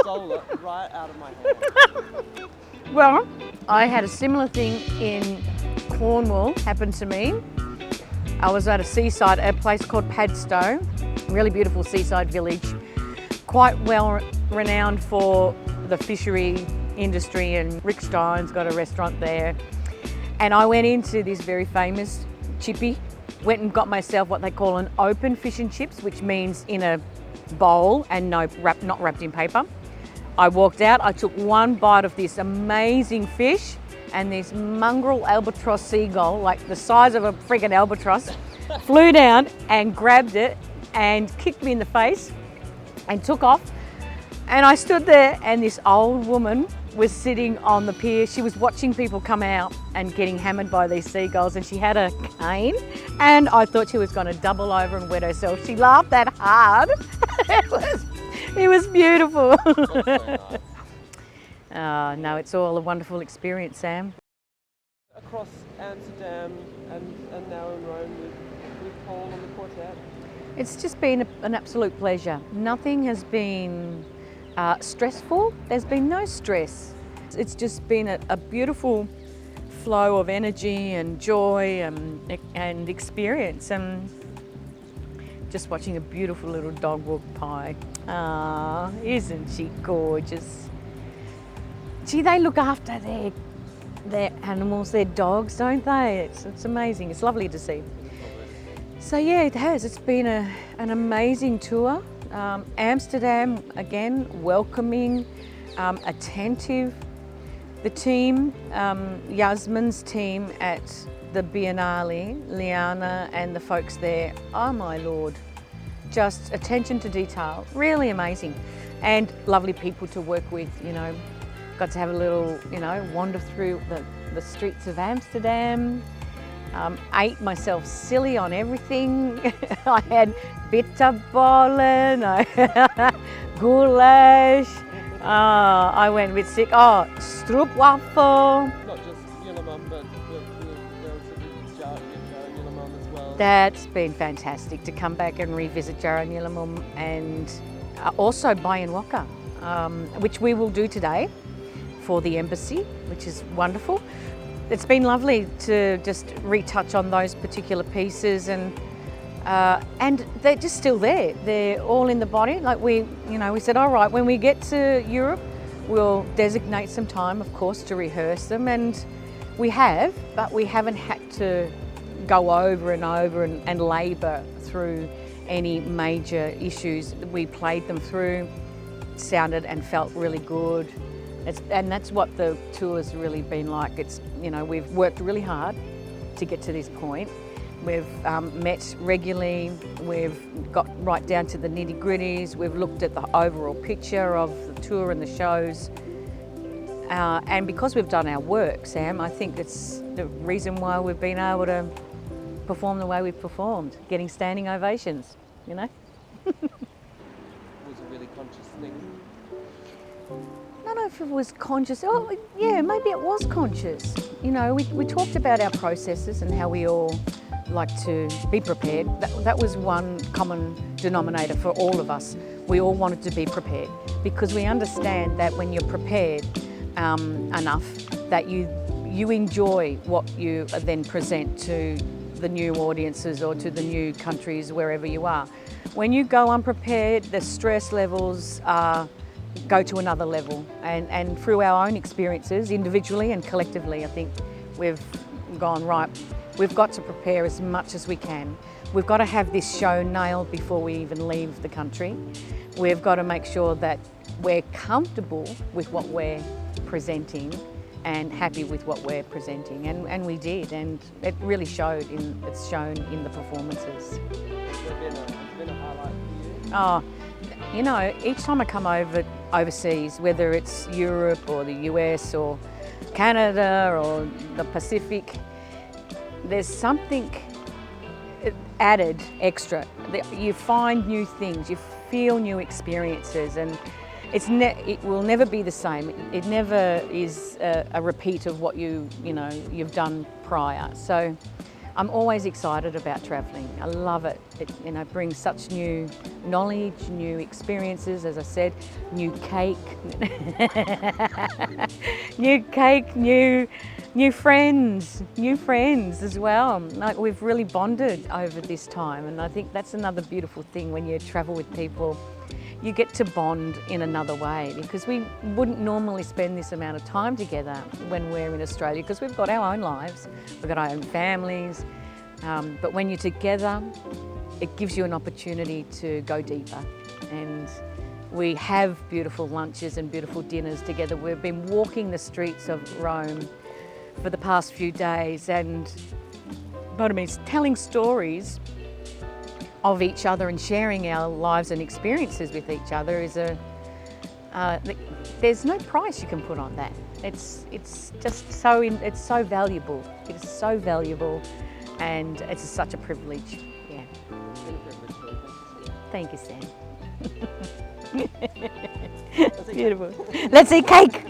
stole it right out of my hand. Well, I had a similar thing in Cornwall happen to me. I was at a place called Padstow, really beautiful seaside village, quite well renowned for the fishery industry, and Rick Stein's got a restaurant there. And I went into this very famous chippy, went and got myself what they call an open fish and chips, which means in a bowl and not wrapped in paper. I walked out, I took one bite of this amazing fish, and this mongrel albatross seagull, like the size of a friggin' albatross, flew down and grabbed it and kicked me in the face and took off. And I stood there, and this old woman was sitting on the pier. She was watching people come out and getting hammered by these seagulls, and she had a cane, and I thought she was going to double over and wet herself. She laughed that hard. It was beautiful. No, it's all a wonderful experience, Sam. Across Amsterdam and now in Rome with Paul and the quartet. It's just been an absolute pleasure. Nothing has been stressful. There's been no stress. It's just been a beautiful flow of energy and joy and experience. And just watching a beautiful little dog walk by. Ah, isn't she gorgeous? Gee, they look after their animals, their dogs, don't they? It's amazing. It's lovely to see. So yeah, it has. It's been an amazing tour. Amsterdam, again, welcoming, attentive. The team, Yasmin's team at the Biennale, Liana and the folks there, oh my Lord, just attention to detail, really amazing. And lovely people to work with, you know. Got to have a little, you know, wander through the streets of Amsterdam. Ate myself silly on everything. I had bitterballen, I had goulash. I went a bit sick. Oh, stroopwafel. Not just nyilamum, but nyilamum as well. That's been fantastic to come back and revisit nyilamum, and also Bayan Waka, which we will do today for the embassy, which is wonderful. It's been lovely to just retouch on those particular pieces, and they're just still there. They're all in the body. Like we said, all right, when we get to Europe, we'll designate some time, of course, to rehearse them, and we have, but we haven't had to go over and labour through any major issues. We played them through, sounded and felt really good. And that's what the tour's really been like. It's, you know, we've worked really hard to get to this point. We've met regularly, we've got right down to the nitty-gritties, we've looked at the overall picture of the tour and the shows. And because we've done our work, Sam, I think it's the reason why we've been able to perform the way we've performed, getting standing ovations, you know? It was a really conscious thing. I don't know if it was conscious. Oh, yeah, maybe it was conscious. You know, we talked about our processes and how we all like to be prepared. That was one common denominator for all of us. We all wanted to be prepared because we understand that when you're prepared enough, that you enjoy what you then present to the new audiences or to the new countries, wherever you are. When you go unprepared, the stress levels go to another level, and through our own experiences, individually and collectively, I think we've gone, right, we've got to prepare as much as we can. We've got to have this show nailed before we even leave the country. We've got to make sure that we're comfortable with what we're presenting and happy with what we're presenting, and we did, and it really showed. It's shown in the performances. It's been a highlight for you. Oh, you know, each time I come overseas, whether it's Europe or the US or Canada or the Pacific, there's something added extra. You find new things, you feel new experiences, and it will never be the same. It never is a repeat of what you've done prior. So I'm always excited about travelling. I love it. It, you know, brings such new knowledge, new experiences, as I said, new cake, new friends as well. Like, we've really bonded over this time, and I think that's another beautiful thing when you travel with people. You get to bond in another way, because we wouldn't normally spend this amount of time together when we're in Australia, because we've got our own lives, we've got our own families, but when you're together, it gives you an opportunity to go deeper. And we have beautiful lunches and beautiful dinners together. We've been walking the streets of Rome for the past few days, and telling stories of each other and sharing our lives and experiences with each other is there's no price you can put on that. It's just so it's so valuable. It is so valuable, and it's such a privilege. Yeah. Thank you, Sam. Beautiful. Let's eat cake.